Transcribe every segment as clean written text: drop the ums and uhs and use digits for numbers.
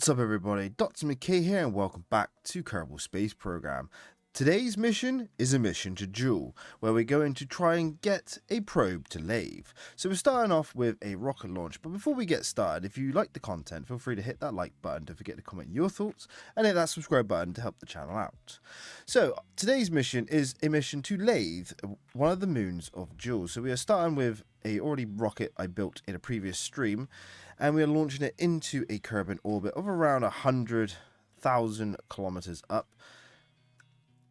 What's up everybody, Dr. McKay here and welcome back to Kerbal Space Program. Today's mission is a mission to Jool, where we're going to try and get a probe to Laythe. So we're starting off with a rocket launch, but before we get started, if you like the content, feel free to hit that like button, don't forget to comment your thoughts, and hit that subscribe button to help the channel out. So today's mission is a mission to Laythe, one of the moons of Jool. So we are starting with a rocket I built in a previous stream, and we are launching it into a Kerbal orbit of around 100,000 kilometers up.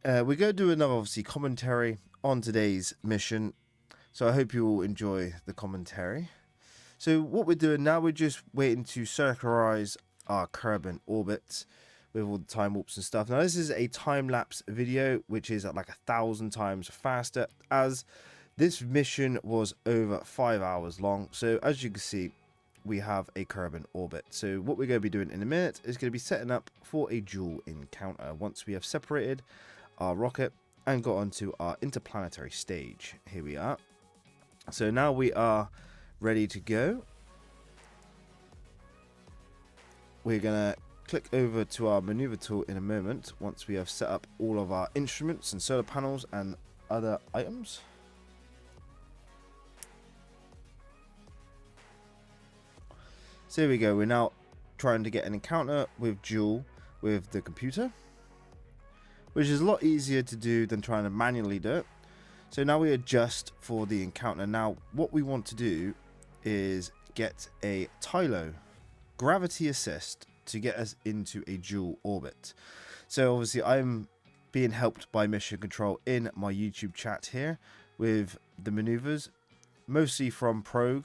We're going to do another, obviously, commentary on today's mission, so I hope you all enjoy the commentary. So what we're doing now, we're just waiting to circularize our Kerbal orbit with all the time warps and stuff. Now this is a time-lapse video, which is at like 1,000 times faster, as this mission was over 5 hours long. So as you can see, we have a Kerbal orbit. So what we're going to be doing in a minute is going to be setting up for a Jool encounter once we have separated our rocket and got onto our interplanetary stage. Here we are. So now we are ready to go. We're going to click over to our maneuver tool in a moment once we have set up all of our instruments and solar panels and other items. So here we go. We're now trying to get an encounter with Jool with the computer, which is a lot easier to do than trying to manually do it. So now we adjust for the encounter. Now what we want to do is get a Tylo gravity assist to get us into a Jool orbit. So obviously I'm being helped by mission control in my YouTube chat here with the maneuvers, mostly from Prog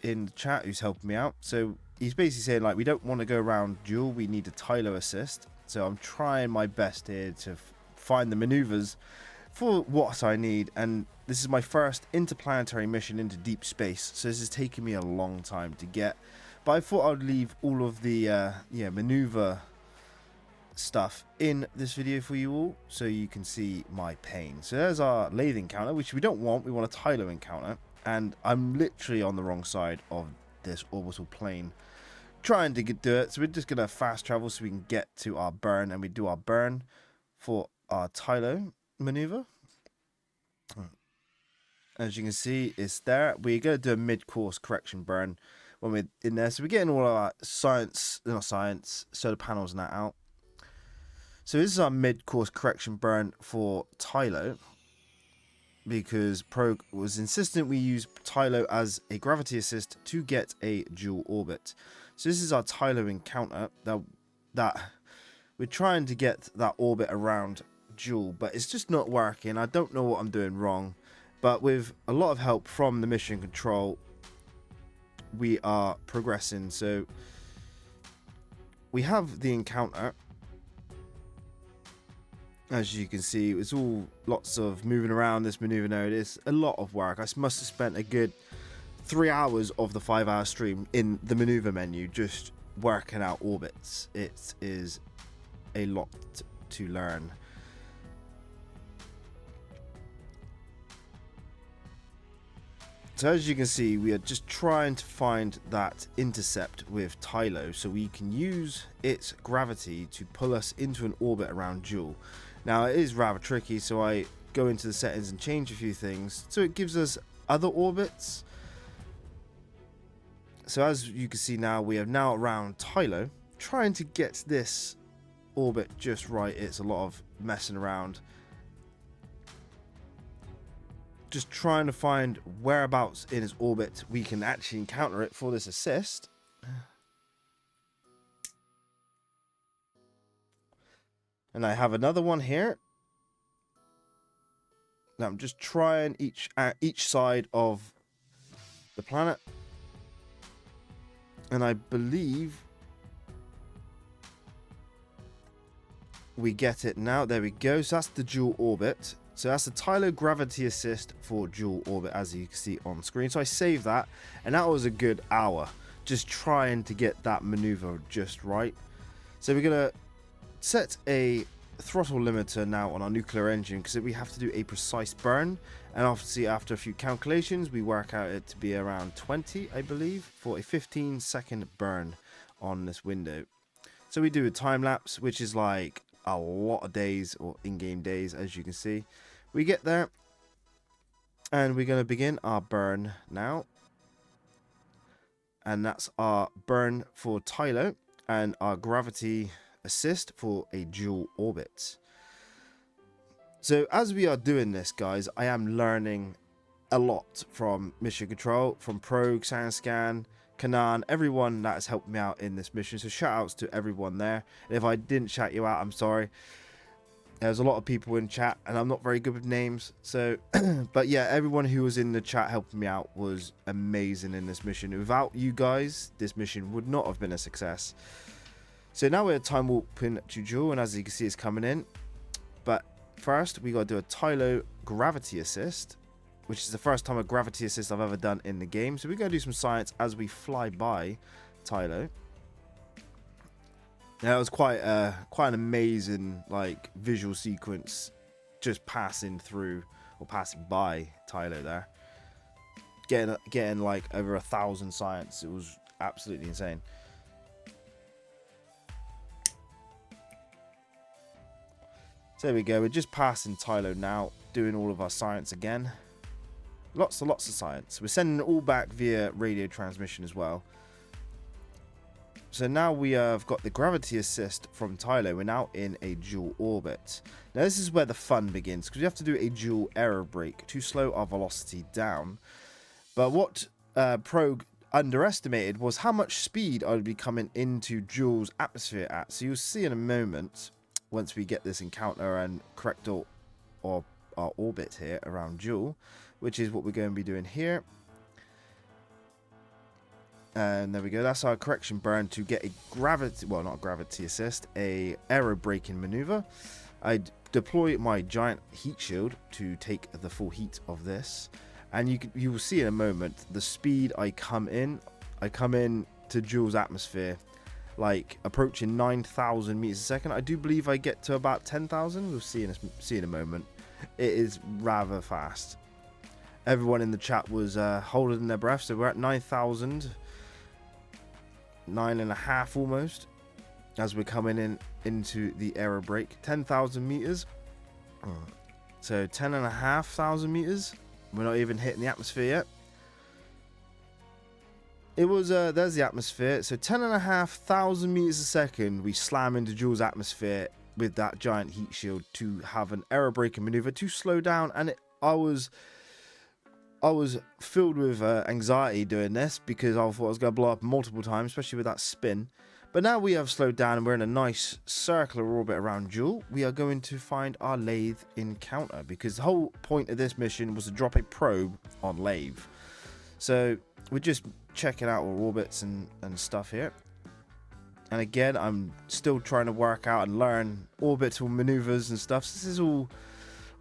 in the chat, who's helping me out. So he's basically saying, like, we don't want to go around Jool, we need a Tylo assist. So I'm trying my best here to find the maneuvers for what I need, and this is my first interplanetary mission into deep space, so this is taking me a long time to get, but I thought I'd leave all of the maneuver stuff in this video for you all so you can see my pain. So there's our Laythe encounter, which we don't want, we want a Tylo encounter. And I'm literally on the wrong side of this orbital plane trying to do it. So we're just going to fast travel so we can get to our burn. And we do our burn for our Tylo maneuver. As you can see, it's there. We're going to do a mid-course correction burn when we're in there. So we're getting all our solar panels and that out. So this is our mid-course correction burn for Tylo, because Prog was insistent we use Tylo as a gravity assist to get a Jool orbit. So this is our Tylo encounter that we're trying to get that orbit around Jool, but it's just not working. I don't know what I'm doing wrong, but with a lot of help from the mission control, we are progressing. So we have the encounter. As you can see, it's all lots of moving around this maneuver node. It's a lot of work. I must have spent a good 3 hours of the 5-hour stream in the maneuver menu just working out orbits. It is a lot to learn. So as you can see, we are just trying to find that intercept with Tylo so we can use its gravity to pull us into an orbit around Jool. Now it is rather tricky, so I go into the settings and change a few things so it gives us other orbits. So as you can see now, we are now around Tylo, trying to get this orbit just right. It's a lot of messing around, just trying to find whereabouts in its orbit we can actually encounter it for this assist. And I have another one here. Now I'm just trying each side of the planet, and I believe we get it now. There we go. So that's the Jool orbit. So that's the Tylo gravity assist for Jool orbit, as you can see on screen. So I saved that, and that was a good hour just trying to get that maneuver just right. So we're gonna set a throttle limiter now on our nuclear engine because we have to do a precise burn, and obviously after a few calculations we work out it to be around 20, I believe, for a 15-second burn on this window. So we do a time lapse, which is like a lot of days, or in-game days, as you can see. We get there, and we're going to begin our burn now. And that's our burn for Tylo, and our gravity assist for a dual orbit. So as we are doing this, guys, I am learning a lot from Mission Control, from Progue, Sandscan, Kanan, everyone that has helped me out in this mission. So shout outs to everyone there. And if I didn't shout you out, I'm sorry. There's a lot of people in chat, and I'm not very good with names. So, but yeah, everyone who was in the chat helping me out was amazing in this mission. Without you guys, this mission would not have been a success. So now we're time warping to Jool, and as you can see, it's coming in. But first, we got to do a Tylo gravity assist, which is the first time a gravity assist I've ever done in the game. So we're going to do some science as we fly by Tylo. Now, it was quite an amazing like visual sequence, just passing through or passing by Tylo there, getting like over 1,000 science. It was absolutely insane. So there we go. We're just passing Tylo now, doing all of our science again. Lots of science. We're sending it all back via radio transmission as well. So now we have got the gravity assist from Tylo. We're now in a dual orbit. Now this is where the fun begins, because we have to do a dual aero brake to slow our velocity down. But what Progue underestimated was how much speed I would be coming into Jool's atmosphere at. So you'll see in a moment, once we get this encounter and correct our orbit here around Jool, which is what we're going to be doing here. And there we go. That's our correction burn to get a gravity, well, not a gravity assist, a aero braking maneuver. I deploy my giant heat shield to take the full heat of this, and you will see in a moment the speed I come in. I come in to Jool's atmosphere, like approaching 9,000 meters a second. I do believe I get to about 10,000. We'll see in a moment. It is rather fast. Everyone in the chat was holding their breath, so we're at 9,000. 9.5 almost, as we're coming into the aero brake. 10,000 meters, so 10,500 meters. We're not even hitting the atmosphere yet. It was there's the atmosphere. So 10,500 meters a second we slam into Jool's atmosphere with that giant heat shield to have an aero braking maneuver to slow down. And I was filled with anxiety doing this, because I thought I was going to blow up multiple times, especially with that spin. But now we have slowed down and we're in a nice circular orbit around Jool. We are going to find our Laythe encounter, because the whole point of this mission was to drop a probe on Laythe. So we're just checking out our orbits and stuff here. And again, I'm still trying to work out and learn orbital maneuvers and stuff. So this is all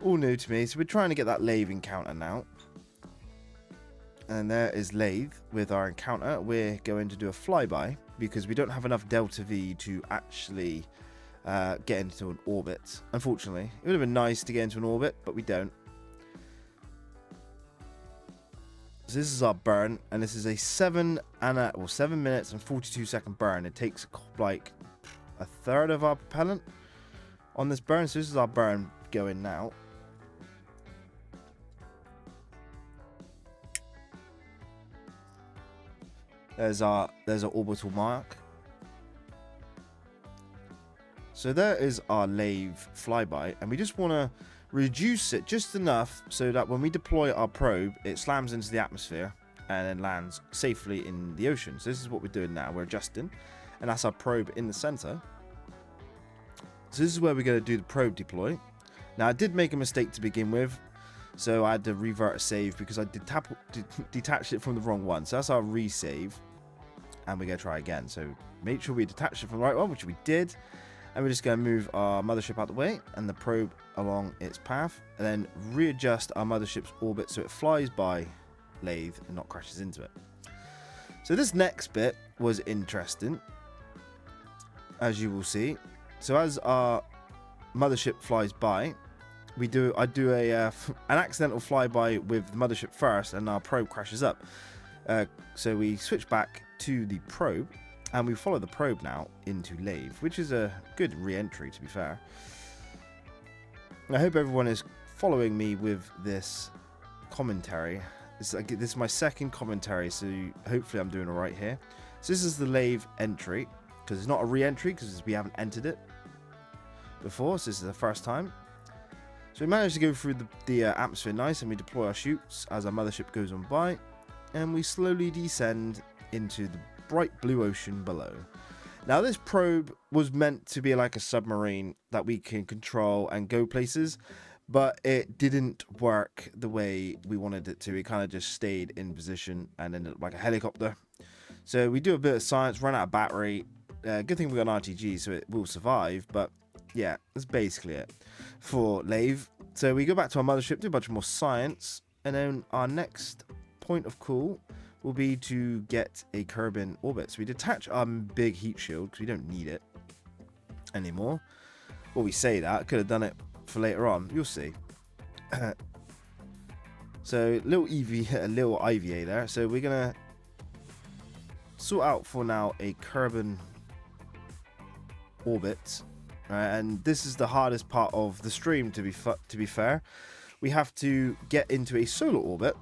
new to me. So we're trying to get that Laythe encounter now. And there is Laythe with our encounter. We're going to do a flyby, because we don't have enough Delta V to actually get into an orbit. Unfortunately, it would have been nice to get into an orbit, but we don't. So this is our burn, and this is a 7 minutes and 42 second burn. It takes like a third of our propellant on this burn. So this is our burn going now. There's our orbital mark. So there is our Laythe flyby, and we just want to reduce it just enough so that when we deploy our probe, it slams into the atmosphere and then lands safely in the ocean. So this is what we're doing now. We're adjusting, and that's our probe in the center. So this is where we're going to do the probe deploy. Now, I did make a mistake to begin with, so I had to revert a save because I detached it from the wrong one. So that's our resave, and we're going to try again. So make sure we detached it from the right one, which we did. And we're just going to move our mothership out the way and the probe along its path, and then readjust our mothership's orbit so it flies by Laythe and not crashes into it. So this next bit was interesting, as you will see. So as our mothership flies by, I do an accidental flyby with the mothership first, and our probe crashes up. So we switch back to the probe, And we follow the probe now into Laythe, which is a good re-entry, to be fair. I hope everyone is following me with this commentary. This is my second commentary, so hopefully I'm doing alright here. So this is the Laythe entry, because it's not a re-entry, because we haven't entered it before, so this is the first time. So we managed to go through the atmosphere nice, and we deploy our chutes as our mothership goes on by, and we slowly descend into the bright blue ocean below. Now this probe was meant to be like a submarine that we can control and go places, but it didn't work the way we wanted it to. It kind of just stayed in position and ended up like a helicopter. So we do a bit of science, run out of battery. Good thing we got an RTG, so it will survive, but yeah, that's basically it for Laythe. So we go back to our mothership, do a bunch more science, and then our next point of call will be to get a Kerbal orbit. So we detach our big heat shield because we don't need it anymore. Well, we say that, could have done it for later on, you'll see. So little a little IVA there. So we're gonna sort out for now a Kerbal orbit, and this is the hardest part of the stream. To be fair, we have to get into a solar orbit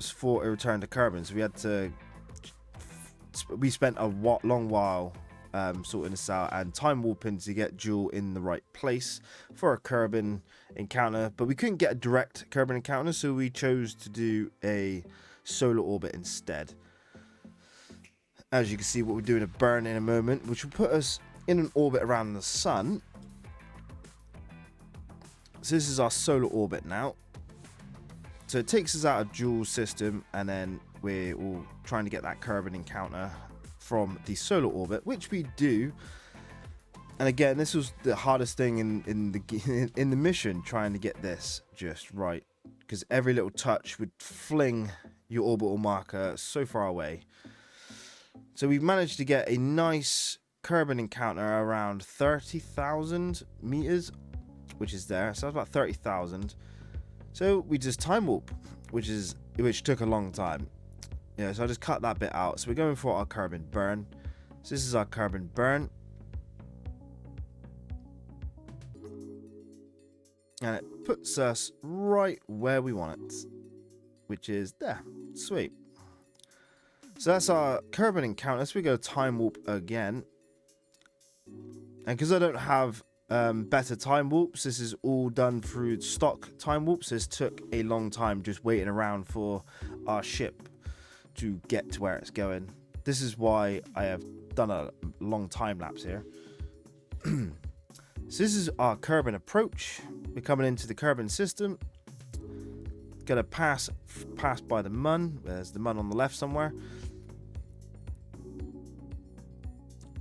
for a return to Kerbal. So we spent a long while sorting this out and time warping to get Jool in the right place for a Kerbal encounter, but we couldn't get a direct Kerbal encounter, so we chose to do a solar orbit instead. As you can see, what we're doing a burn in a moment, which will put us in an orbit around the sun. So this is our solar orbit now. So it takes us out of Jool's system, and then we're all trying to get that Kerbal encounter from the solar orbit, which we do. And again, this was the hardest thing in the mission, trying to get this just right, because every little touch would fling your orbital marker so far away. So we've managed to get a nice Kerbal encounter around 30,000 meters, which is there. So that's about 30,000. So we just time warp, which took a long time. Yeah, so I just cut that bit out. So we're going for our Kerbal burn. So this is our Kerbal burn. And it puts us right where we want it, which is there. Sweet. So that's our Kerbal encounter. So we go time warp again. And because I don't have better time warps, this is all done through stock time warps. This took a long time just waiting around for our ship to get to where it's going. This is why I have done a long time lapse here. So this is our Kerbal approach. We're coming into the Kerbal system. Gonna pass by the Mun. There's the Mun on the left somewhere.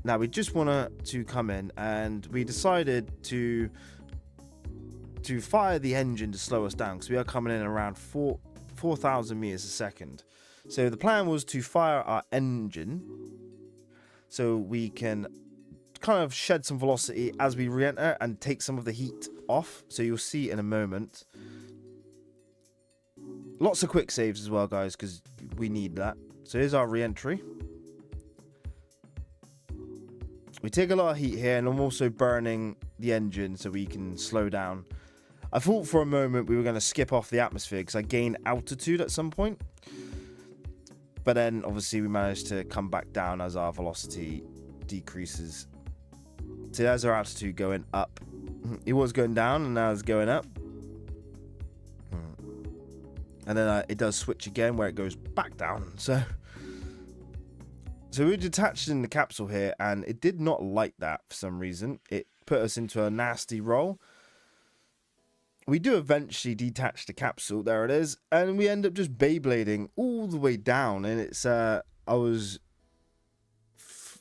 Now we just want to come in, and we decided to fire the engine to slow us down, because we are coming in around 4,000 meters a second. So the plan was to fire our engine so we can kind of shed some velocity as we re-enter and take some of the heat off. So you'll see in a moment. Lots of quick saves as well, guys, because we need that. So here's our re-entry. We take a lot of heat here, and I'm also burning the engine so we can slow down. I thought for a moment we were going to skip off the atmosphere because I gained altitude at some point. But then obviously we managed to come back down as our velocity decreases. So there's our altitude going up. It was going down and now it's going up. And then it does switch again where it goes back down. So we detached in the capsule here, and it did not like that for some reason. It put us into a nasty roll. We do eventually detach the capsule, there it is, and we end up just Beyblading all the way down. And it's I was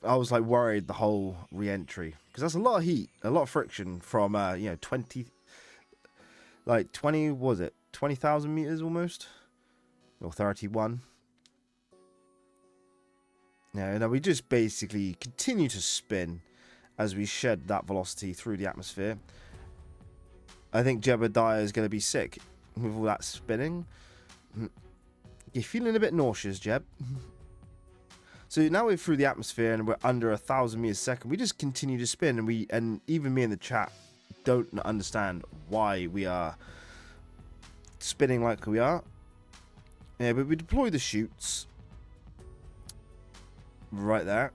like worried the whole re-entry, because that's a lot of heat, a lot of friction from 20 was it 20,000 meters almost, or 31. Yeah, no, we just basically continue to spin as we shed that velocity through the atmosphere. I think Jebediah is going to be sick with all that spinning. You're feeling a bit nauseous, Jeb. So now we're through the atmosphere and we're under 1,000 meters a second. We just continue to spin, and even me in the chat don't understand why we are spinning like we are. Yeah, but we deploy the chutes right there,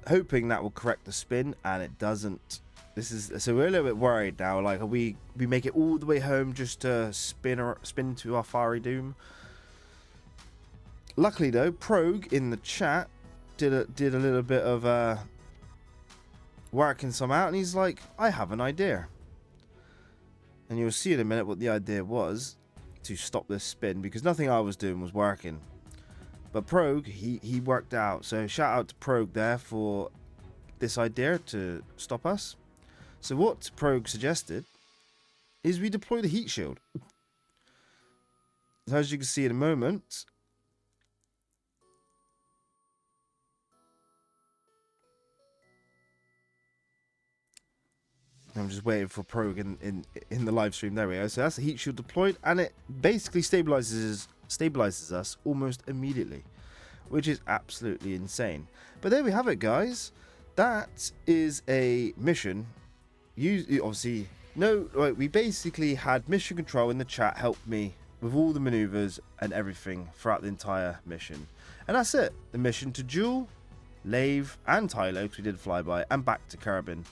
hoping that will correct the spin, and it doesn't. So we're a little bit worried now. Like, we make it all the way home just to spin to our fiery doom. Luckily though, Progue in the chat did a little bit of working some out, and he's like, I have an idea. And you'll see in a minute what the idea was to stop this spin, because nothing I was doing was working. But Progue, he worked out. So shout out to Progue there for this idea to stop us. So what Progue suggested is we deploy the heat shield. So as you can see in a moment, I'm just waiting for Progue in the live stream. There we go. So that's the heat shield deployed, and it basically stabilizes us almost immediately, which is absolutely insane. But there we have it, guys. That is a mission. Obviously, no, like, we basically had mission control in the chat help me with all the maneuvers and everything throughout the entire mission, and that's it. The mission to Jool, Laythe, and Tylo, because we did a flyby, and back to Kerbal,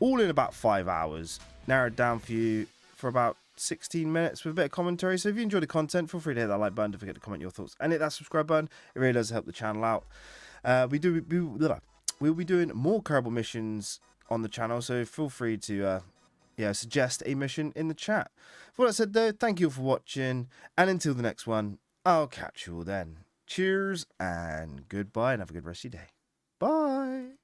all in about 5 hours. Narrowed down for you for about 16 minutes with a bit of commentary. So if you enjoyed the content, feel free to hit that like button. Don't forget to comment your thoughts and hit that subscribe button. It really does help the channel out. We'll be doing more Kerbal missions on the channel, so feel free to suggest a mission in the chat. For that said though, thank you all for watching, and until the next one, I'll catch you all then. Cheers and goodbye, and have a good rest of your day. Bye.